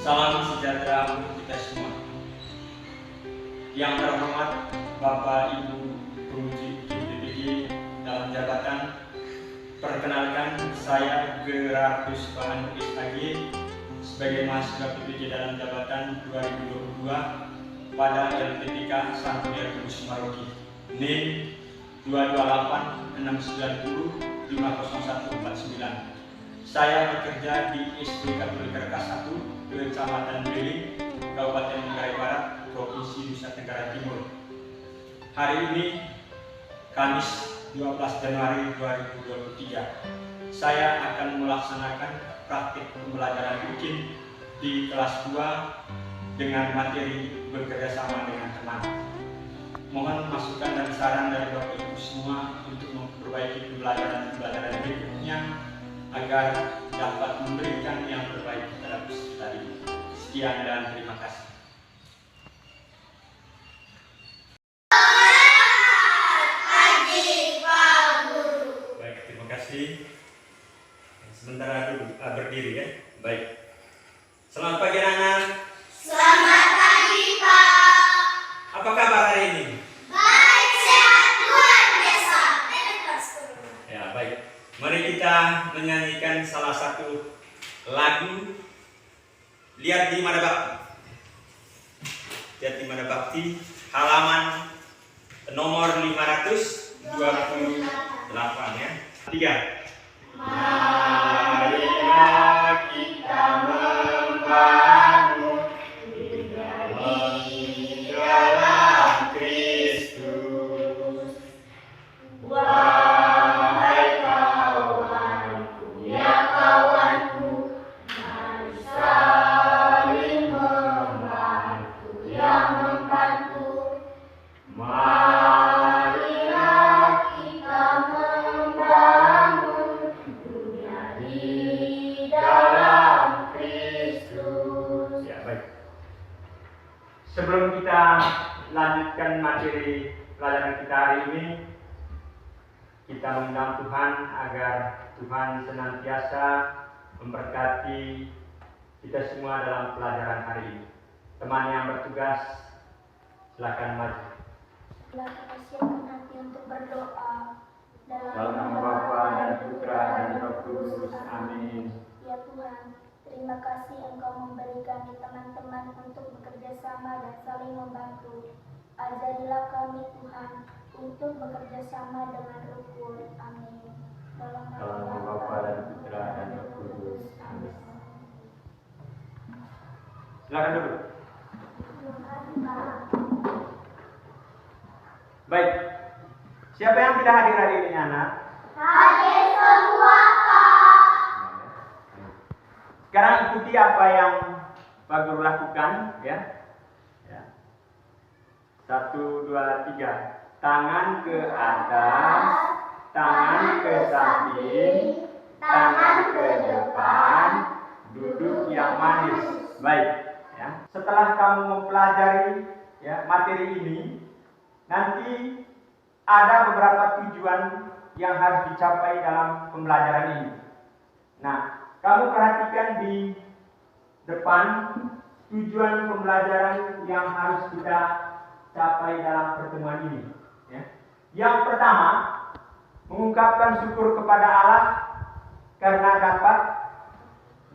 Salam sejahtera untuk kita semua. Yang terhormat Bapak Ibu Penguji PPG dalam jabatan, perkenalkan saya Gerardus Bahan SAG sebagai mahasiswa PPG dalam jabatan 2022 pada LPTK Santunia Kudus Maroki. NIM 22869050149. Saya bekerja di SD Katolik Kerkas 1, Kecamatan Beling, Kabupaten Manggarai Barat, Provinsi Nusa Tenggara Timur. Hari ini, Kamis 12 Januari 2023, saya akan melaksanakan praktik pembelajaran rutin di kelas 2 dengan materi bekerjasama dengan teman. Mohon masukan dan saran dari Bapak Ibu semua untuk memperbaiki pembelajaran berikutnya agar dapat memberikan yang terbaik kepada peserta didik. Sekian dan terima kasih. Baik, terima kasih. Sementara dulu berdiri ya. Baik. Selamat pagi anak-anak. Selamat pagi, Pak. Apa kabar hari ini? Baik, sehat, luar biasa. Ya, baik. Mari kita menyanyikan salah satu lagu Lihat di Mana Bakti. Lihat di Mana Bakti, halaman nomor 528 ya. 3. Marilah kita membangun di dalam Kristus. Wahai kawanku, ya kawanku, mari saling membantu, yang membantu. Marilah kita membangun dunia di dalam Kristus. Ya, baik. Sebelum kita lanjutkan materi pelajaran kita hari ini, kita mengundang Tuhan agar Tuhan senantiasa memberkati kita semua dalam pelajaran hari ini. Teman yang bertugas, silakan maju. Telah kita siapkan hati untuk berdoa. Dalam nama Bapa dan Putra dan Roh Kudus. Amin. Ya Tuhan, terima kasih Engkau memberi kami teman-teman untuk bekerja sama dan saling membantu. Ajarilah kami Tuhan untuk bekerja sama dengan rukun. Amin. Dalam nama Bapa dan Putra dan Roh Kudus. Amin. Silakan duduk. Baik. Siapa yang tidak hadir hari ini, anak? Hadir semua, Pak. Sekarang ikuti apa yang Pak Guru lakukan, ya. 1, 2, 3. Tangan ke atas, tangan ke samping, tangan ke depan, duduk yang manis. Baik, ya. Setelah kamu mempelajari ya materi ini, nanti ada beberapa tujuan yang harus dicapai dalam pembelajaran ini. Nah, kamu perhatikan di depan tujuan pembelajaran yang harus kita capai dalam pertemuan ini. Ya. Yang pertama, mengungkapkan syukur kepada Allah karena dapat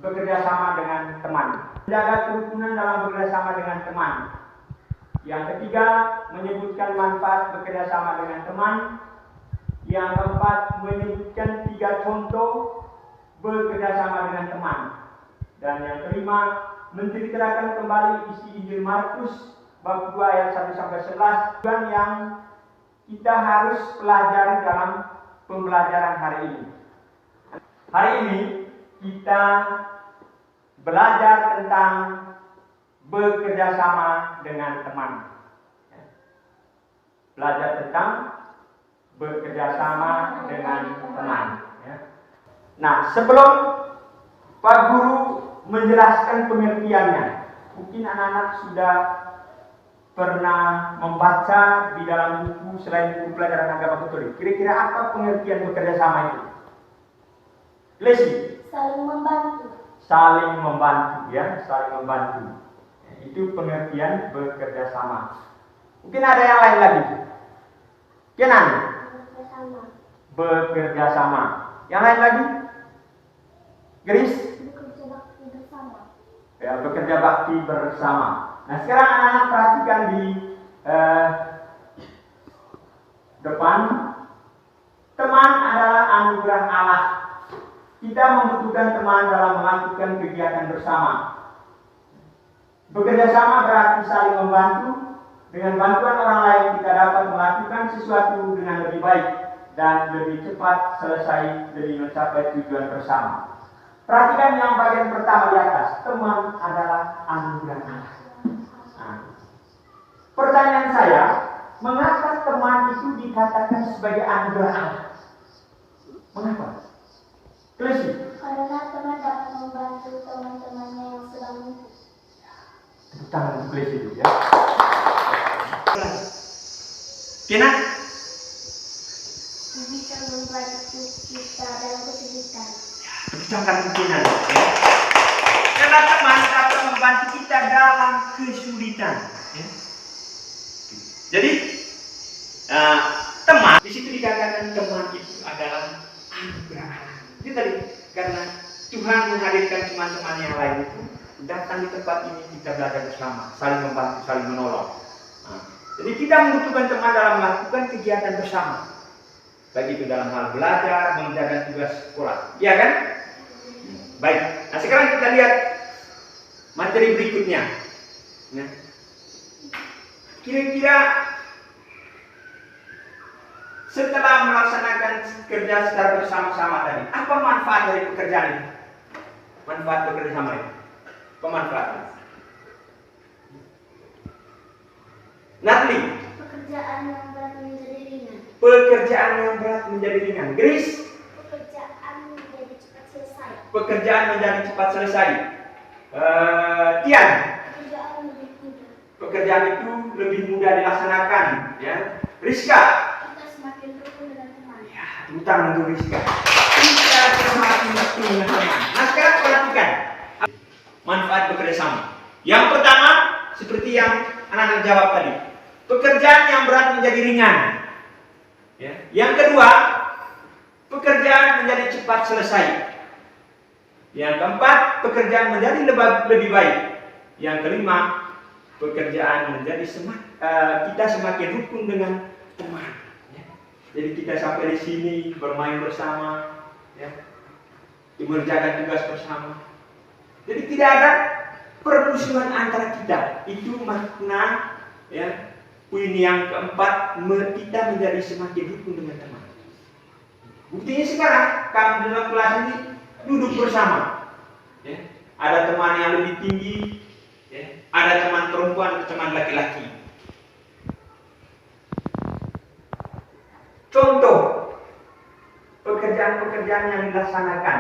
bekerja sama dengan teman. Menjaga kerukunan dalam bekerja sama dengan teman. Yang ketiga, menyebutkan manfaat bekerja sama dengan teman. Yang keempat, menyebutkan 3 contoh bekerja sama dengan teman. Dan yang kelima, menceritakan kembali isi Injil Markus bab 2 ayat 1-11, tujuan yang kita harus pelajari dalam pembelajaran hari ini. Hari ini kita belajar tentang bekerja sama dengan teman. Belajar tentang bekerja sama dengan teman. Nah, sebelum Pak Guru menjelaskan pengertiannya, mungkin anak-anak sudah pernah membaca di dalam buku selain buku pelajaran agama Katolik. Kira-kira apa pengertian bekerja sama itu? Lesi. Saling membantu. saling membantu, ya, saling membantu. Itu pengertian bekerja sama. Mungkin ada yang lain lagi. Kenan? Bekerja sama. Yang lain lagi? Grace? Bekerja bakti bersama. Ya, bekerja bakti bersama. Nah, sekarang anak-anak perhatikan di depan. Teman adalah anugerah Allah. Kita membutuhkan teman dalam melakukan kegiatan bersama. Bekerja sama berarti saling membantu. Dengan bantuan orang lain kita dapat melakukan sesuatu dengan lebih baik dan lebih cepat selesai demi mencapai tujuan bersama. Perhatikan yang bagian pertama di atas. Teman adalah anugerah Allah. Nah, pertanyaan saya, mengapa teman itu dikatakan sebagai anugerah Allah? Mengapa? Klesi. Karena teman dapat membantu teman-temannya yang sedang lumpuh. Tepuk tangan untuk Klesi itu, ya. Kena? Bisa membantu kita dalam kesulitan. Ucapkan kemungkinan, ya. Karena teman dapat membantu kita dalam kesulitan, ya. Jadi teman di situ dikatakan teman itu adalah anugerah Allah. Itu tadi karena Tuhan menghadirkan teman-teman yang lain itu datang di tempat ini kita belajar bersama, saling membantu, saling menolong. Jadi kita membutuhkan teman dalam melakukan kegiatan bersama, baik itu dalam hal belajar, mengerjakan tugas sekolah, iya kan? Baik. Nah sekarang kita lihat materi berikutnya. Nah, kira-kira setelah melaksanakan kerja secara bersama-sama tadi, apa manfaat dari pekerjaan ini? Manfaat bekerja sama ini? Pemanfaatan. Natli. Pekerjaan yang berat menjadi ringan. Pekerjaan yang berat menjadi ringan. Grace. Pekerjaan menjadi cepat selesai. Pekerjaan menjadi cepat selesai. Tian. Pekerjaan lebih mudah. Pekerjaan itu lebih mudah dilaksanakan. Ya. Rizka. Kita semakin rukun dengan teman. Ya, utang untuk Rizka. Kita semakin rukun dengan teman. Nah sekarang perhatikan manfaat bekerja sama. Yang pertama, seperti yang anak-anak jawab tadi, pekerjaan yang berat menjadi ringan. Ya. Yang kedua, pekerjaan menjadi cepat selesai. Yang keempat, pekerjaan menjadi lebih baik. Yang kelima, pekerjaan menjadi kita semakin rukun dengan teman. Ya. Jadi kita sampai di sini bermain bersama, ya. Mengerjakan tugas bersama. Jadi tidak ada permusuhan antara kita. Itu makna, ya, poin yang keempat, kita menjadi semakin rukun dengan teman. Buktinya sekarang kami dalam kelas ini duduk bersama, ya. Ada teman yang lebih tinggi, ya. Ada teman perempuan, teman laki-laki. Contoh pekerjaan-pekerjaan yang dilaksanakan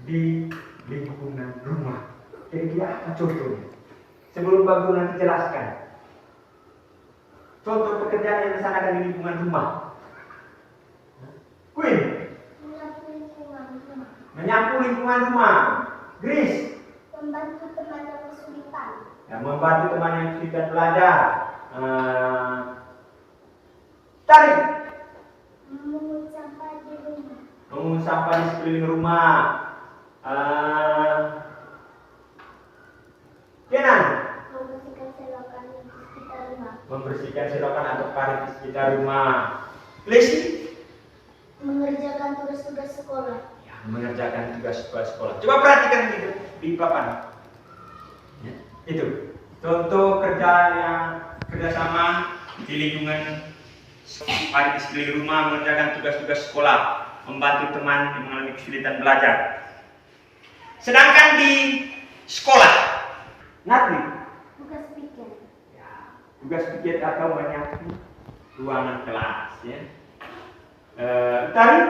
di lingkungan rumah. Jadi apa contohnya? Sebelum Pak Guru nanti jelaskan. Contoh pekerjaan yang dilaksanakan di lingkungan rumah. Queen. Menyapu lingkungan rumah. Grace. Membantu teman yang kesulitan. Ya, membantu teman yang kesulitan belajar. Tarik. Memungut sampah di rumah. Memungut sampah di sekeliling rumah. Kenan. Membersihkan selokan di sekitar rumah. Membersihkan selokan atau parit di sekitar rumah. Lesi. Mengerjakan tugas-tugas sekolah. Ya, mengerjakan tugas-tugas sekolah. Coba perhatikan gitu di papan. Ya, itu contoh kerjasama di lingkungan parit di sekeliling rumah, mengerjakan tugas-tugas sekolah, membantu teman yang mengalami kesulitan belajar. Sedangkan di sekolah, Natli, Tugas pikir. ya, tugas pikir atau menyapu ruangan kelas, ya. Tari,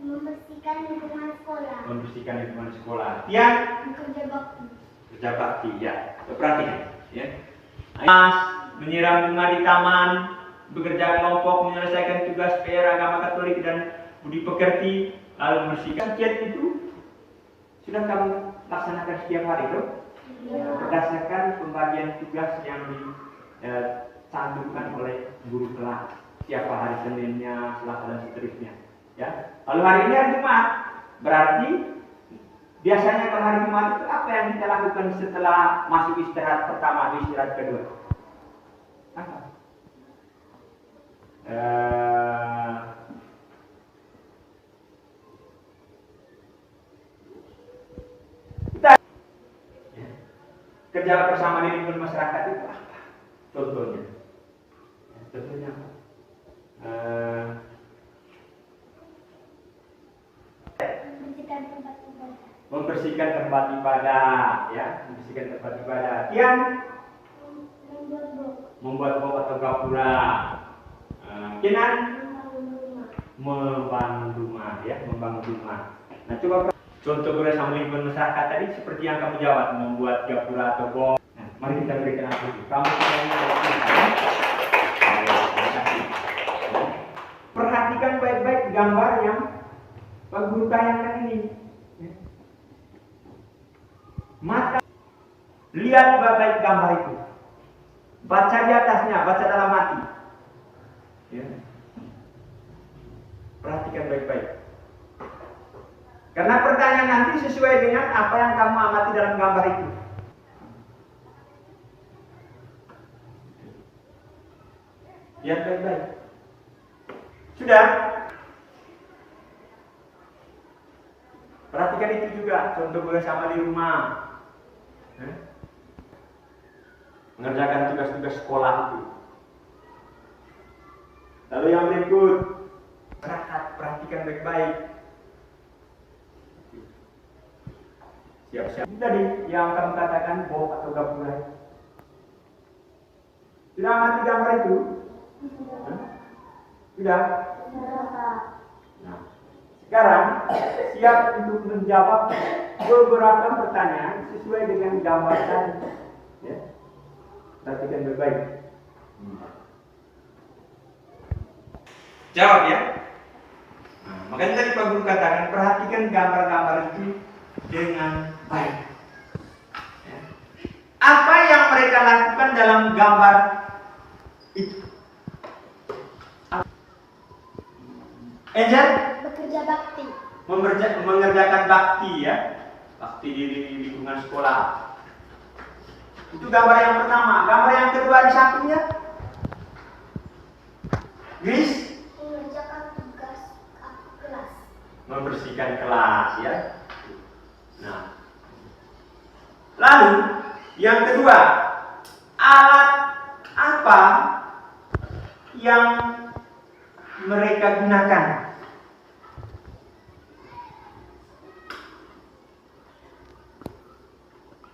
Membersihkan lingkungan sekolah. membersihkan lingkungan sekolah. Tian, Bekerja bakti. kerja bakti, ya. Perhatikan, ya. Mas, menyiram bunga di taman, bekerja kelompok, menyelesaikan tugas PR agama Katolik dan budi pekerti, lalu membersihkan chat itu Sudah kamu laksanakan setiap hari itu? Berdasarkan pembagian tugas yang dicantumkan oleh guru kelas. Siapa hari Seninnya, Selasa dan seterusnya. Ya. Lalu hari ini hari Jumat, berarti biasanya kalau hari Jumat itu apa yang kita lakukan setelah masuk istirahat pertama atau istirahat kedua? Apa? Kita kerja bersama di lingkungan masyarakat itu apa? Contohnya, contohnya apa? Membersihkan tempat ibadah, ya, membersihkan tempat ibadah. Kian membuat bom atau gapura. Kinan membangun rumah, ya, membangun rumah. Nah, coba contoh bersama lingkungan masyarakat tadi seperti yang kamu jawab, membuat gapura atau bom. Nah, mari kita berikan aku. Kamu perhatikan baik-baik gambar yang Pak Guru tayangkan ini. Maka lihat baik gambar itu, baca di atasnya, baca dalam hati, ya. Perhatikan baik-baik, karena pertanyaan nanti sesuai dengan apa yang kamu amati dalam gambar itu. Lihat baik-baik. Sudah? Perhatikan itu juga, contoh bersama di rumah. Mengerjakan tugas-tugas sekolah itu. Lalu yang berikut, perhatikan baik-baik. Siap-siap. Ini tadi yang kamu katakan bom atau gapura. Sudah amati gambar itu? Sudah? Nah, sekarang siap untuk menjawab beberapa pertanyaan sesuai dengan gambar tadi. Ya. Perhatikan baik-baik. Jawab ya. Nah, makanya tadi Pak Guru katakan perhatikan gambar-gambar itu dengan baik. Ya. Apa yang mereka lakukan dalam gambar itu? Angel? Bekerja bakti. Mengerjakan bakti, ya. Bakti di lingkungan sekolah. Itu gambar yang pertama. Gambar yang kedua di sampingnya, Gris? Mengerjakan tugas kelas. Membersihkan kelas, ya. Nah, lalu yang kedua, alat apa yang mereka gunakan?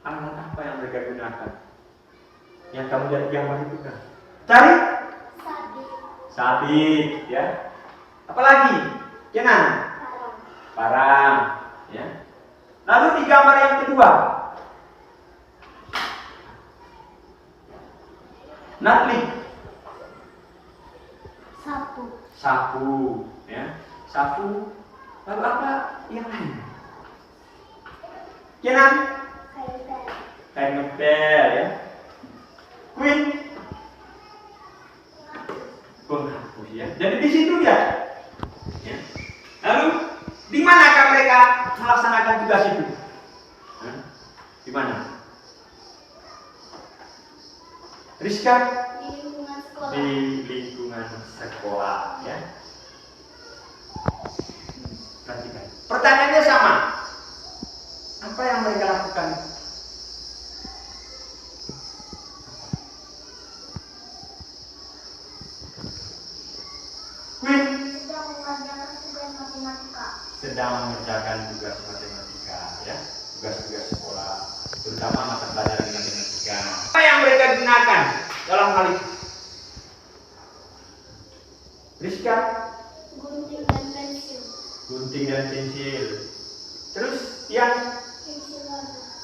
Alat apa yang mereka gunakan? Yang kamu lihat di gambar itu kan? Cari? Sabit, ya. Apalagi? Kenan? Parang, ya. Lalu di gambar yang kedua, Natli? Sapu, ya. Sapu. Lalu apa yang lain? Kenan? Kain ngepel, ya. Queen? Penghapus, ya. Jadi di situ ya. Ya. Lalu di manakah mereka melaksanakan tugas itu? Di mana? Rizka? Di lingkungan sekolah. Di lingkungan sekolah, ya. Perhatikan. Pertanyaannya sama. Apa yang mereka lakukan? Queen? Sedang mengerjakan tugas matematika, ya. Tugas-tugas sekolah, terutama mata pelajaran matematika. Apa yang mereka gunakan dalam hal itu? Rizka? Gunting dan pensil. Gunting dan pensil. Terus yang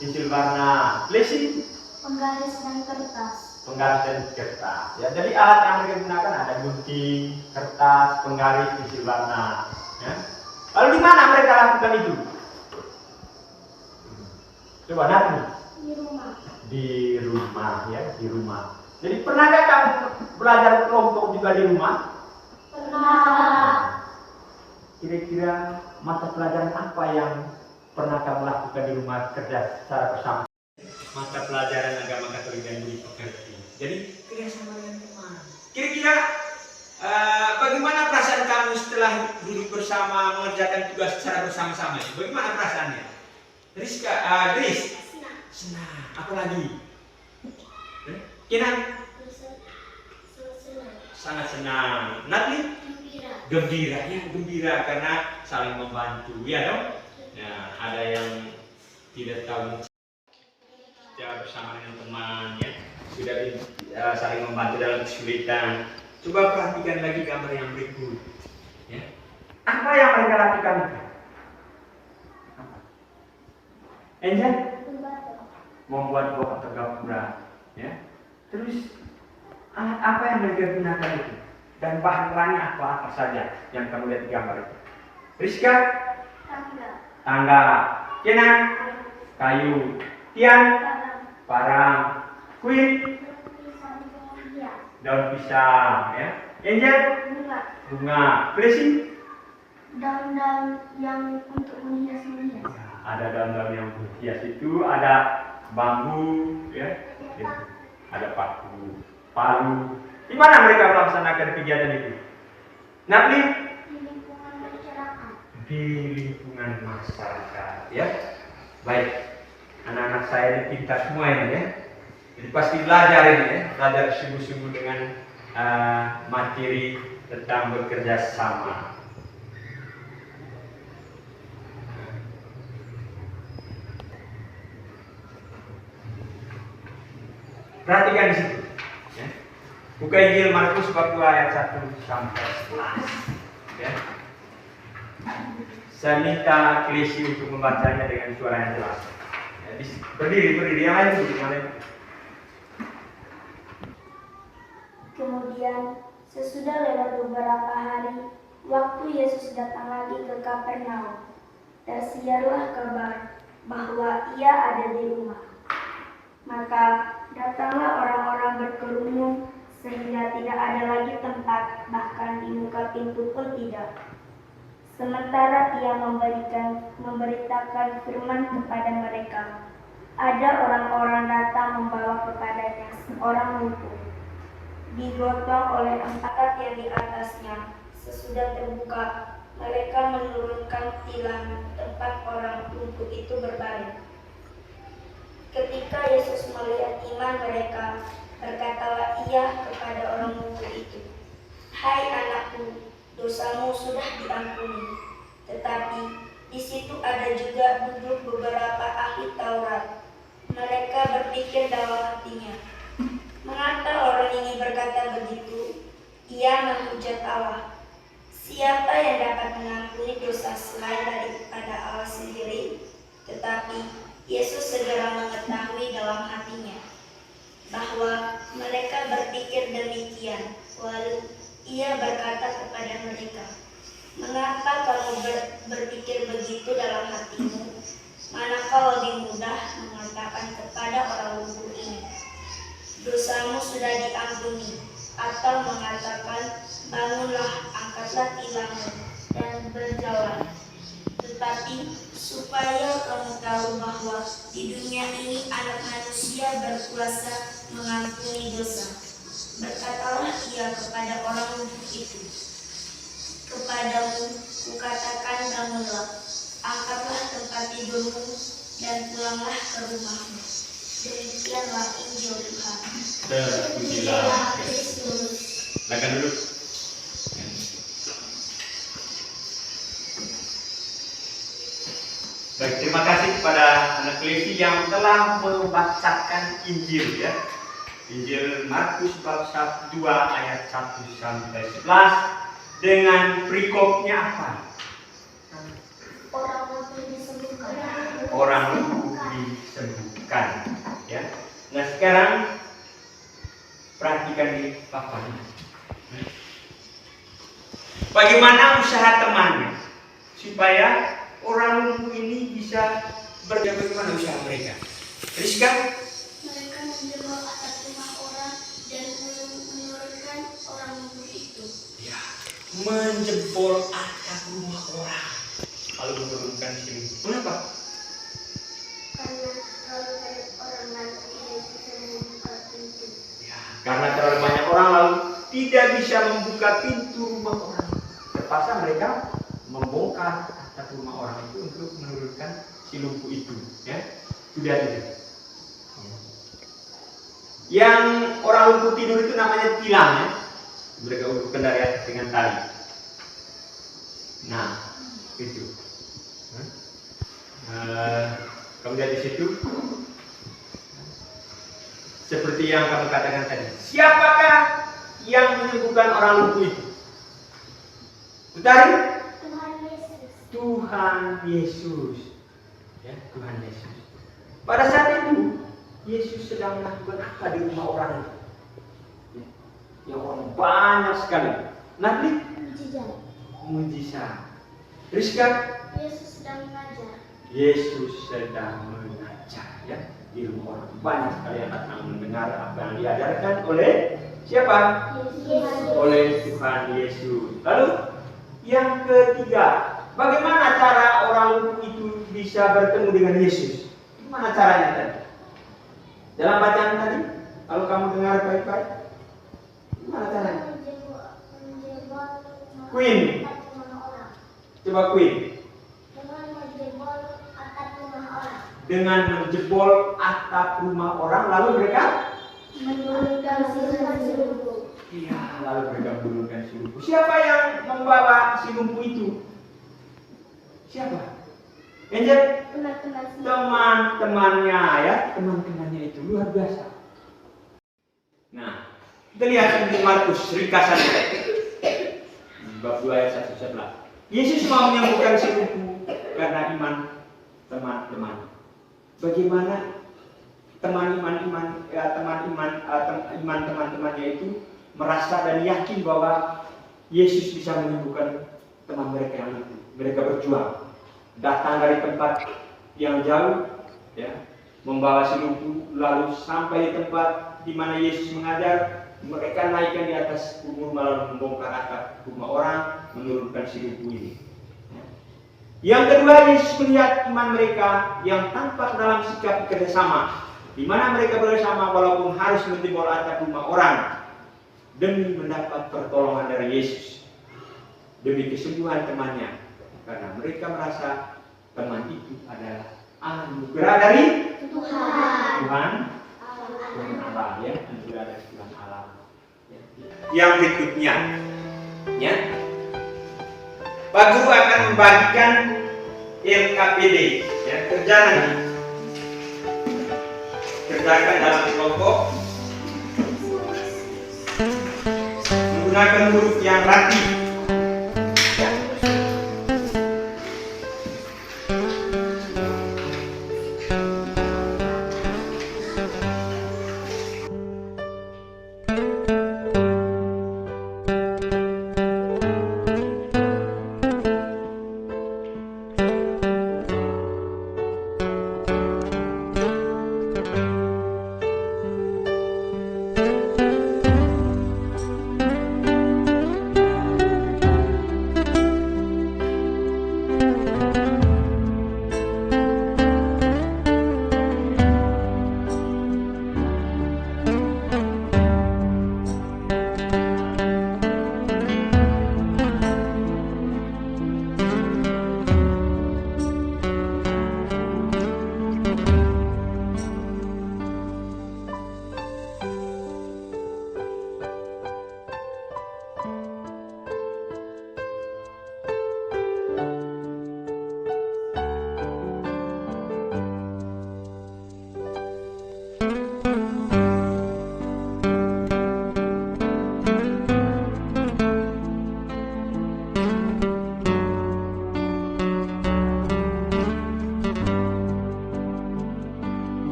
pensil warna. Lesi? Penggaris dan kertas. Penggaris dan kertas. Ya, jadi alat yang mereka gunakan ada gunting, kertas, penggaris, pensil warna. Ya. Lalu di mana mereka lakukan itu? Coba nanti. Di rumah. Di rumah ya, di rumah. Jadi pernahkah kamu belajar kelompok juga di rumah? Pernah. Kira-kira mata pelajaran apa yang pernah kamu lakukan di rumah kerja secara bersama? Mata pelajaran agama Katolik dan budi pekerti. Jadi kerjasama dengan teman. Kira-kira bagaimana perasaan kamu setelah duduk bersama mengerjakan tugas secara bersama-sama? Bagaimana perasaannya? Rizka, Gris? Senang. Apa lagi? Kinan? Sangat senang. Natli? Gembira. Ya, gembira karena saling membantu. Ya dong? Ya, ada yang tidak tahu cara bersama dengan teman ya. Sudah saling membantu dalam kesulitan. Coba perhatikan lagi gambar yang berikut. Ya. Apa yang mereka lakukan? Angel? Membuat blok atau gapura. Ya. Terus alat apa yang mereka gunakan itu? Dan bahan-bahannya apa saja yang kamu lihat di gambar itu? Rizka? Tangga. Kenan? Kayu. Tian? Parang. Queen? Daun pisang. Ya. Angel? Bunga. Blessing? Daun-daun yang untuk menghias. Ada daun-daun yang berhias itu, ada bambu, ya, ada paku, palu. Di mana mereka melaksanakan kegiatan itu? Natli? Di lingkungan masyarakat. Di lingkungan masyarakat, ya. Baik, anak-anak saya ini pintar semua ini, ya. Jadi pasti belajar ini, ya, belajar sungguh-sungguh dengan materi tentang bekerja sama. Perhatikan di situ. Ya. Buka Injil Markus bab 2 ayat 1 sampai 11. Ya. Saya minta Klesi untuk membacanya dengan suara yang jelas. Ya, berdiri, yang lain duduk, yang lain. Kemudian, sesudah lewat beberapa hari, waktu Yesus datang lagi ke Kapernaum, tersiarlah kabar bahwa ia ada di rumah. Maka datanglah orang-orang berkerumun sehingga tidak ada lagi tempat, bahkan di muka pintu pun tidak. Sementara ia memberitakan firman kepada mereka, ada orang-orang datang membawa kepadanya seorang lumpuh, digotong oleh angkat yang di atasnya. Sesudah terbuka, mereka menurunkan tilang tempat orang lumpuh itu berbaring. Ketika Yesus melihat iman mereka, berkatalah ia kepada orang lumpuh itu, "Hai anakku, dosamu sudah diampuni." Tetapi di situ ada juga duduk beberapa ahli Taurat. Mereka berpikir dalam hatinya, "Mengapa orang ini berkata begitu? Ia menghujat Allah. Siapa yang dapat mengampuni dosa selain daripada Allah sendiri?" Tetapi Yesus segera mengetahui dalam hatinya bahwa mereka berpikir demikian. Lalu ia berkata kepada mereka, "Mengapa kamu berpikir begitu dalam hatimu? Manakah lebih mudah mengatakan kepada orang lumpuh ini, 'Dosamu sudah diampuni,' atau mengatakan, 'Bangunlah, angkatlah tilangmu dan berjalan'? Tetapi supaya kamu tahu bahwa di dunia ini Anak Manusia berkuasa mengampuni dosa." Berkatalah ia kepada orang lumpuh itu, "Kepadamu kukatakan, bangunlah, angkatlah tempat tidurmu dan pulanglah ke rumahmu." Demikianlah Injil Tuhan. Terpujilah Kristus. Silakan duduk. Baik, terima kasih kepada anak Klesi yang telah membacakan Injil, ya. Injil Markus bab 2 ayat 1 sampai 11 dengan perikopnya apa? Orang lumpuh disembuhkan. Orang lumpuh disembuhkan, ya. Nah, sekarang perhatikan di papan. Bagaimana usaha temannya supaya orang lumpuh ini bisa Bagaimana usaha mereka? Rizka? Mereka menjebol atap rumah orang dan menurunkan orang lumpuh itu. Ya, menjebol atap rumah orang. Lalu menurunkan sini. Kenapa? Karena terlalu banyak orang lalu tidak bisa membuka pintu. Ya, karena terlalu banyak orang lalu tidak bisa membuka pintu rumah orang. Terpaksa mereka membongkar atap rumah orang itu untuk menurunkan si lumpuh itu. Ya, sudah tidak. Yang orang lumpuh tidur itu namanya tilang, ya. Mereka urutkan dari atas dengan tali. Nah, itu. Kamu lihat di situ. Seperti yang kamu katakan tadi. Siapakah yang menyembuhkan orang lumpuh itu? Putari? Tuhan Yesus. Tuhan Yesus. Ya, Tuhan Yesus. Pada saat itu Yesus sedang melakukan apa di rumah orang itu? Ya, yang orang banyak sekali. Nabi? Mujizat. Rizka? Yesus sedang mengajar. Yesus sedang mengajar, ya, di rumah orang banyak sekali yang datang mendengar apa yang diajarkan oleh siapa? Yesus. Oleh Tuhan Yesus. Lalu yang ketiga, bagaimana cara orang lumpuh itu bisa bertemu dengan Yesus? Gimana caranya tadi? Dalam bacaan tadi, kalau kamu dengar baik-baik, gimana caranya? Menjebol Queen. atap rumah orang. Coba Queen. Dengan menjebol atap rumah orang. Dengan menjebol atap rumah orang, lalu mereka? Menurunkan si lumpuh. Iya, lalu mereka menurunkan si lumpuh. Siapa yang membawa si lumpuh itu? Siapa? Angel? Teman-temannya, ya, teman-temannya itu luar biasa. Nah, kita lihat di Markus ringkasannya. Bab 2 ayat 1-11. Yesus mau menyembuhkan si lumpuh karena iman teman-teman. Bagaimana teman-temannya itu merasa dan yakin bahwa Yesus bisa menyembuhkan teman mereka yang lumpuh. Mereka berjuang, datang dari tempat yang jauh, ya, membawa si lumpuh, lalu sampai di tempat di mana Yesus mengajar. Mereka naikkan di atas rumah, lalu membongkar atap rumah orang, menurunkan si lumpuh ini. Yang kedua, Yesus melihat iman mereka yang tampak dalam sikap kerjasama, di mana mereka bersama walaupun harus menjebol atap rumah orang demi mendapat pertolongan dari Yesus, demi kesembuhan temannya, karena mereka merasa teman itu adalah anugerah dari Tuhan Allah, ya, anugerah dari Tuhan Allah. Ya. Yang berikutnya, ya, Pak Guru akan membagikan LKPD, ya, kerjakan dalam kelompok menggunakan huruf yang rapi. Ya.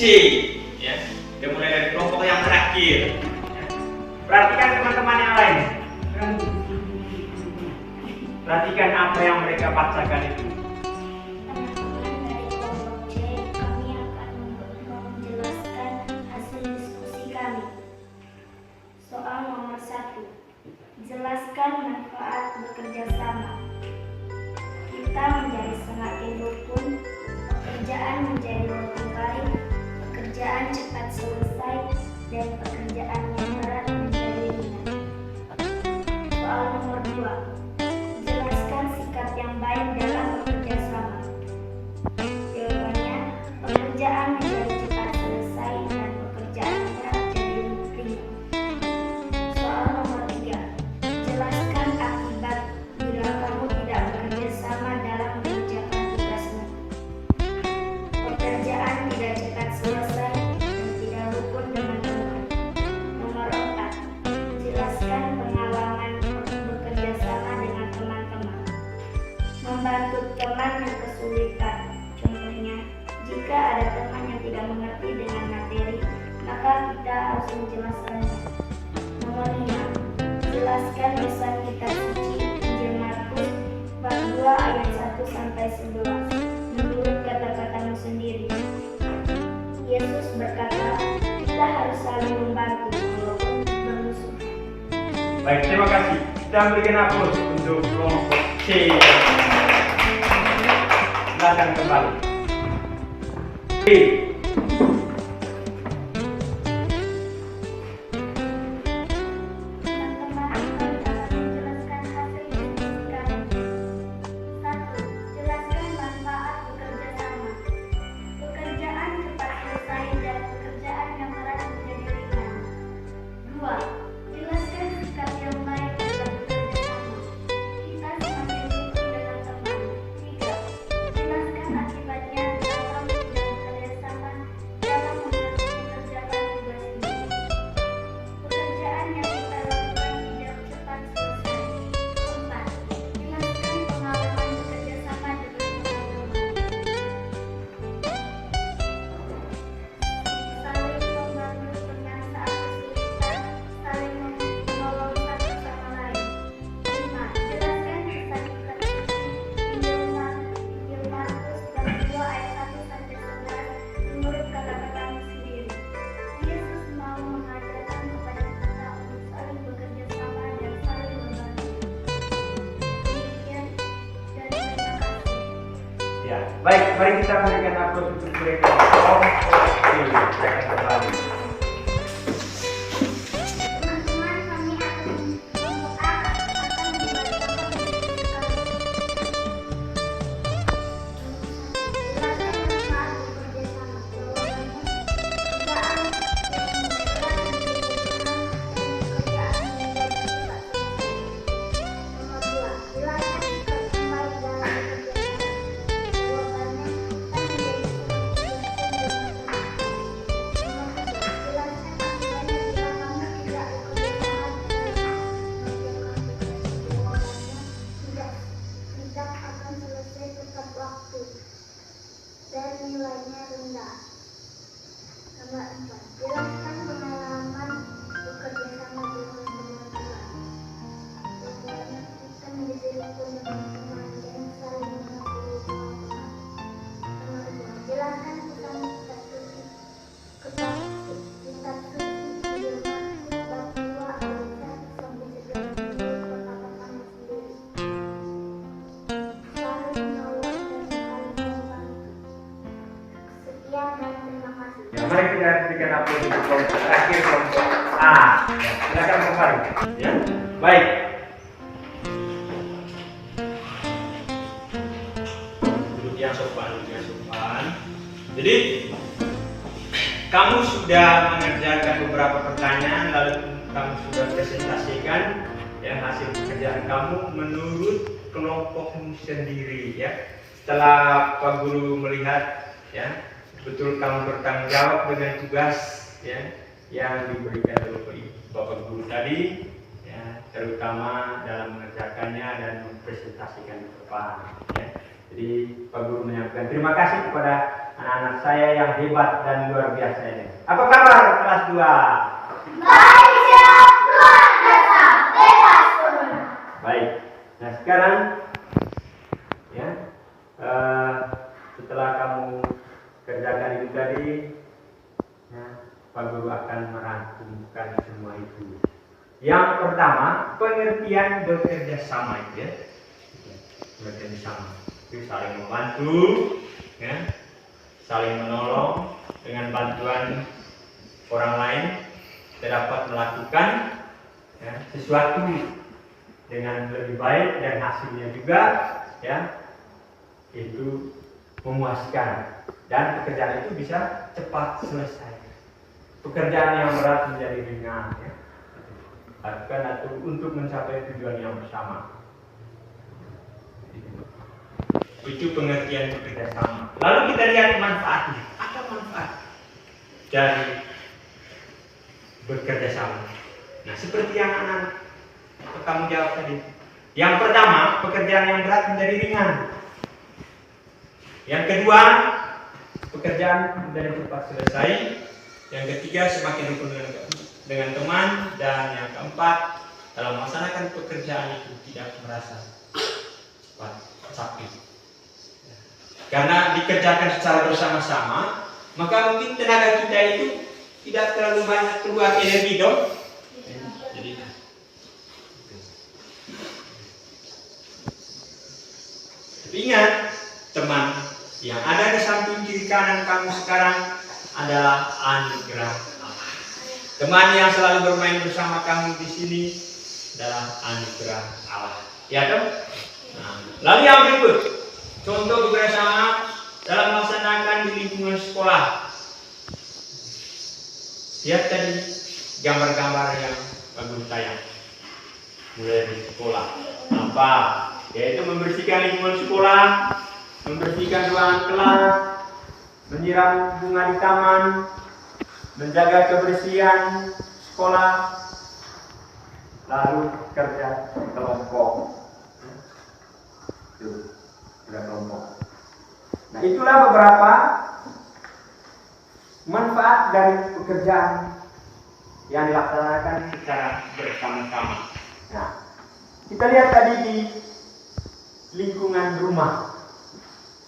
ya. Kita mulai dari kelompok yang terakhir. Ya. Perhatikan teman-teman yang lain. Perhatikan apa yang mereka bacakan itu. Teman-teman dari kelompok C, kami akan menjelaskan hasil diskusi kami. Soal nomor 1. Jelaskan manfaat bekerja sama. Kita menjadi semakin rukun, pekerjaan menjadi lebih baik, pekerjaan cepat selesai, dan pekerjaan yang berat menjadi ringan. Soal nomor 2. Jelaskan sikap yang baik dalam bekerja sama. Jawabannya, pekerjaan menjadi cepat selesai dan pekerjaan berat jadi ringan. Soal nomor 3. Jelaskan akibat bila kamu tidak bekerja sama dalam mengerjakan tugasmu. Pekerjaan tidak cepat selesai dan tidak rukun dengan teman. Nomor 4. Jelaskan pengalaman bekerja sama dengan teman-teman. Membantu teman yang kesulitan. Contohnya, jika ada teman yang tidak mengerti dengan materi, maka kita harus menjelaskannya. Nomor 5. Jelaskan pesan kitab suci Injil Markus bab 2 ayat 1 sampai 11 menurut kata-katamu sendiri. Yesus berkata, kita harus saling membantu walaupun bermusuhan. Baik, terima kasih. Kita berikan aplaus untuk kelompok C. Silakan kembali. B. Teman-teman, kami akan menjelaskan hasil diskusi kami. 1. Jelaskan manfaat bekerja sama. Pekerjaan cepat selesai dan pekerjaan yang berat menjadi ringan. 2. Jelaskan sikap yang baik dalam bekerja sama. Kita semakin rukun dengan teman. 3. Jelaskan akibatnya bila kamu tidak bekerja sama dalam membantu mengerjakan tugas ini. Pekerjaan yang kita lakukan tidak cepat selesai. 4. Jelaskan pengalaman bekerja sama dengan teman-teman. Saling membantu teman saat kesulitan, saling menolong satu sama lain. 5. Jelaskan kisah kitab suci Injil Markus bab 2 ayat 1 sampai 11 menurut kata-katamu sendiri. Yesus mau mengajarkan kepada kita untuk saling bekerja sama dan saling membantu. Demikian dan terima kasih. Ya, baik, mari kita berikan aplaus untuk mereka. Kelompok C. Silakan kembali. Teman-teman, kami akan kelompok A akan membacakan diskusi kami. Jelaskan manfaat bekerja sama. Jawabannya, pekerjaan yang berat menjadi ringan dan pekerjaan menjadi cepat selesai. Nomor 2. Jelaskan sikap yang baik dalam bekerja sama. Jawabannya, kita menjadi semakin rukun dengan teman. Nomor 3. Jelaskan akibatnya bila kamu tidak bekerja sama dalam mengerjakan tugas. Jawabannya, tidak akan selesai tepat waktu dan nilainya rendah. Nomor 4. Jelaskan pengalaman bekerja sama dengan teman-teman. Jawabannya, kita menjadi rukun dengan teman dan saling mengakui teman-teman. Nomor 2. Jelaskan pesan kitab suci Injil Markus bab 2 ayat 1 sampai 11 menurut kata-katamu sendiri. Saling menolong dan saling membantu. Sekian dan terima kasih. Ya, mari kita berikan aplaus untuk kelompok terakhir, kelompok A. Ya, silakan kembali. Ya, baik. Duduk yang sopan, duduk yang sopan. Jadi, kamu sudah mengerjakan beberapa pertanyaan, lalu kamu sudah presentasikan ya hasil pekerjaan kamu menurut kelompokmu sendiri ya. Setelah Pak Guru melihat ya betul kamu bertanggung jawab dengan tugas ya yang diberikan oleh Bapak Guru tadi ya, terutama dalam mengerjakannya dan mempresentasikan ke depan ya. Jadi Pak Guru menyampaikan terima kasih kepada anak-anak saya yang hebat dan luar biasa ini. Apa kabar kelas 2? Baik, siap, luar biasa, bebas corona. Baik. Nah sekarang ya setelah kamu kerjakan itu tadi, ya, Pak Guru akan merangkumkan semua itu. Yang pertama, pengertian bekerja sama itu ya. Bekerja sama itu saling membantu, ya, saling menolong. Dengan bantuan orang lain kita dapat melakukan, ya, sesuatu dengan lebih baik dan hasilnya juga, ya, itu memuaskan dan pekerjaan itu bisa cepat selesai. Pekerjaan yang berat menjadi ringan, ya. Lakukan atau untuk mencapai tujuan yang bersama. Itu pengertian bekerja sama. Lalu kita lihat manfaatnya. Apa manfaat dari bekerja sama? Nah, seperti yang anak kamu jawab tadi. Yang pertama, pekerjaan yang berat menjadi ringan. Yang kedua, pekerjaan menjadi cepat selesai. Yang ketiga, semakin rukun dengan teman. Dan yang keempat, dalam melaksanakan pekerjaan itu tidak merasa cepat capek. Karena dikerjakan secara bersama-sama, maka mungkin tenaga kita itu tidak terlalu banyak keluar energi dong. Jadi, tapi ingat, teman yang ada di samping kiri kanan kamu sekarang adalah anugerah Allah. Teman yang selalu bermain bersama kamu di sini adalah anugerah Allah. Ya dong? Nah, lalu yang berikut, contoh bekerjasama dalam melaksanakan di lingkungan sekolah. Lihat tadi gambar-gambar yang bagus saya. Mulai di sekolah. Apa? Yaitu membersihkan lingkungan sekolah, membersihkan ruangan kelas, menyiram bunga di taman, menjaga kebersihan sekolah, lalu kerja kelompok. Kelompok. Nah, itulah beberapa manfaat dari pekerjaan yang dilaksanakan secara bersama-sama. Nah, kita lihat tadi di lingkungan rumah,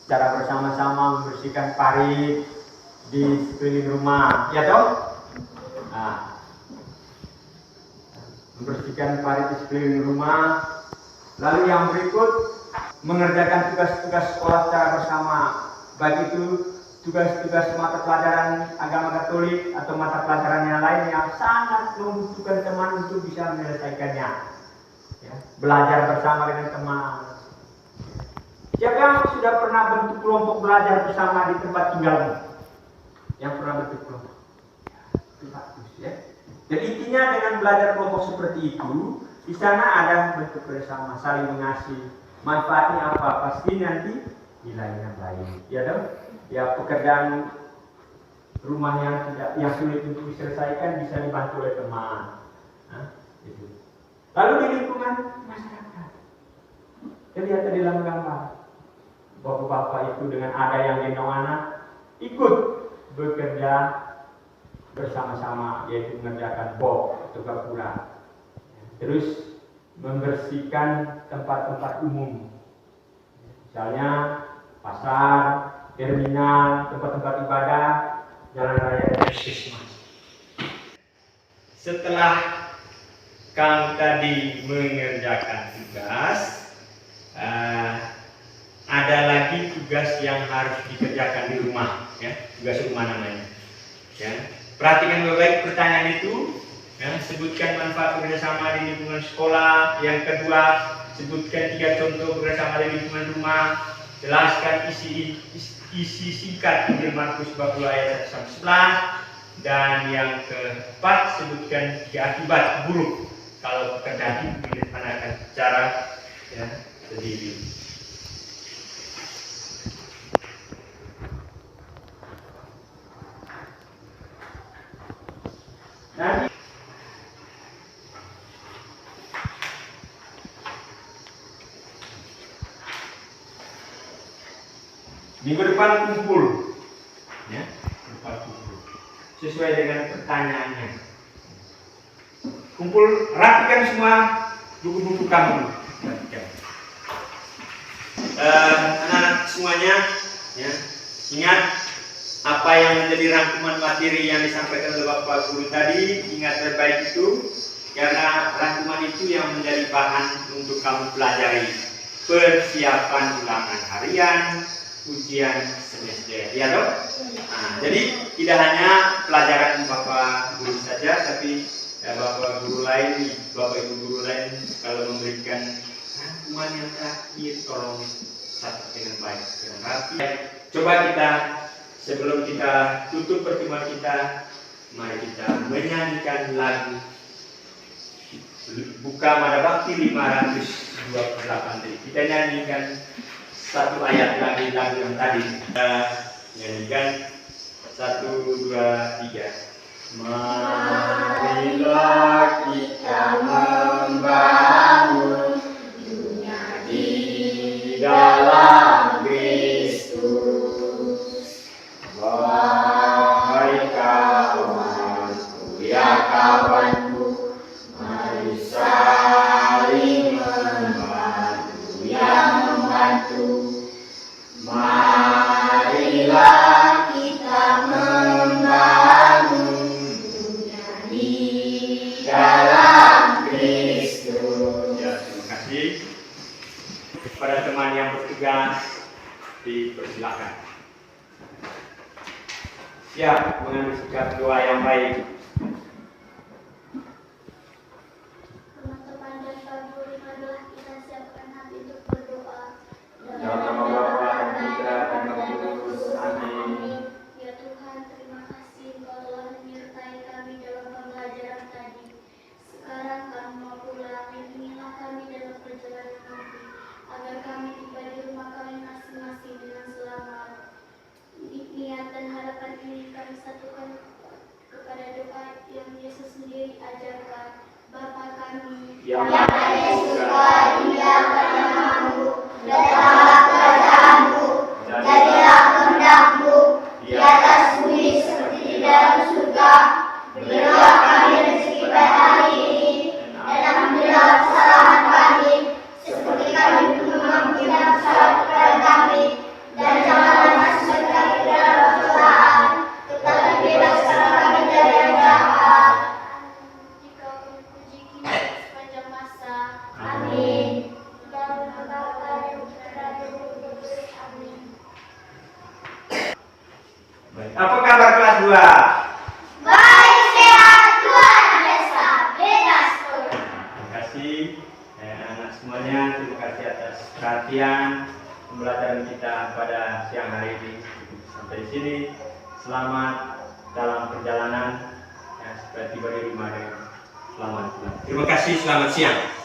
secara bersama-sama membersihkan parit di sekeliling rumah, ya toh? Nah, membersihkan parit di sekeliling rumah. Lalu yang berikut, mengerjakan tugas-tugas sekolah secara bersama, baik itu tugas-tugas mata pelajaran agama Katolik atau mata pelajaran yang lain yang sangat membutuhkan teman untuk bisa menyelesaikannya. Ya, belajar bersama dengan teman. Siapa yang sudah pernah bentuk kelompok belajar bersama di tempat tinggalmu? Yang pernah bentuk kelompok? Itu bagus, ya. Jadi intinya dengan belajar kelompok seperti itu, di sana ada bentuk bersama, saling mengasihi. Manfaatnya apa? Pasti nanti nilainya baik, ya dong? Ya, pekerjaan rumah yang sulit untuk diselesaikan bisa dibantu oleh teman. Nah, itu. Lalu di lingkungan masyarakat, kita lihat di dalam gambar, bapak-bapak itu dengan ada yang gendong anak ikut bekerja bersama-sama, yaitu mengerjakan box atau gapura. Terus membersihkan tempat-tempat umum, misalnya pasar, terminal, tempat-tempat ibadah, jalan raya, dan puskesmas. Setelah kamu tadi mengerjakan tugas, ada lagi tugas yang harus dikerjakan di rumah, ya, tugas rumah namanya. Ya. Perhatikan baik-baik pertanyaan itu. Ya, sebutkan manfaat bekerjasama di lingkungan sekolah. Yang kedua, sebutkan 3 contoh bekerjasama di lingkungan rumah. Jelaskan isi singkat Injil Markus bab 2 ayat 1-11. Dan yang keempat, sebutkan 3 akibat buruk kalau terjadi menyederhanakan secara, ya, sendiri. Nanti minggu depan kumpul sesuai dengan pertanyaannya. Kumpul, rapikan semua buku-buku kamu. Rapikan. Anak-anak semuanya, ya, ingat apa yang menjadi rangkuman materi yang disampaikan oleh Bapak Guru tadi. Ingat baik-baik itu, karena rangkuman itu yang menjadi bahan untuk kamu pelajari. Persiapan ulangan harian, ujian semester, ya dok? Nah, jadi tidak hanya pelajaran Bapak Guru saja, tapi Bapak Guru lain, Bapak Ibu Guru lain kalau memberikan rangkuman yang terakhir, tolong catat dengan baik, dengan rapi. Coba kita, sebelum kita tutup pertemuan kita, mari kita menyanyikan lagu Buka Mada Bakti 528 tadi. Kita nyanyikan satu ayat lagi lagu yang tadi. Kita nyanyikan 1, 2, 3. Marilah kita membangun dunia di dalam Kristus. Wahai kawanku, ya kawanku, mari saling membantu, yang membantu. Marilah kita membangun dalam Kristus. Ya, terima kasih. Kepada teman yang bertugas, dipersilakan. Siap mengambil sikap doa yang baik. Teman-teman dan Pak Guru, marilah kita siapkan hati untuk berdoa. Dalam nama Bapa dan Putra dan Roh Kudus. Amin. Ya Tuhan, terima kasih Engkau telah menyertai kami dalam pembelajaran tadi. Sekarang kami mau pulang, lindungilah kami dalam perjalanan nanti, agar kami tiba di rumah kami masing-masing dengan selamat. Niat dan harapan ini kami satukan kepada doa yang Yesus sendiri ajarkan. Bapa kami Yang ada di surga, dimuliakan namamu, datanglah kerajaanmu, jadilah kehendak-mu di atas bumi seperti di dalam surga. Berilah kami rezeki pada hari ini, dan ampunilah kesalahan kami, seperti kami pun mengampuni kesalahan kepada kami, dan janganlah masuk kami ke dalam pencobaan, tetapi bebaskanlah kami dari yang jahat. Jika kami puji kini sepanjang masa. Amin. Dalam nama Bapa dan Putra dan Roh Kudus. Amin. Baik. Apa kabar kelas 2? Baik, sehat, Tuhan biasa, bebas. Terima kasih anak semuanya. Terima kasih atas perhatian pembelajaran kita pada siang hari ini. Sampai di sini. Selamat dalam perjalanan. Supaya tiba di rumah dengan selamat. Terima kasih. Selamat siang.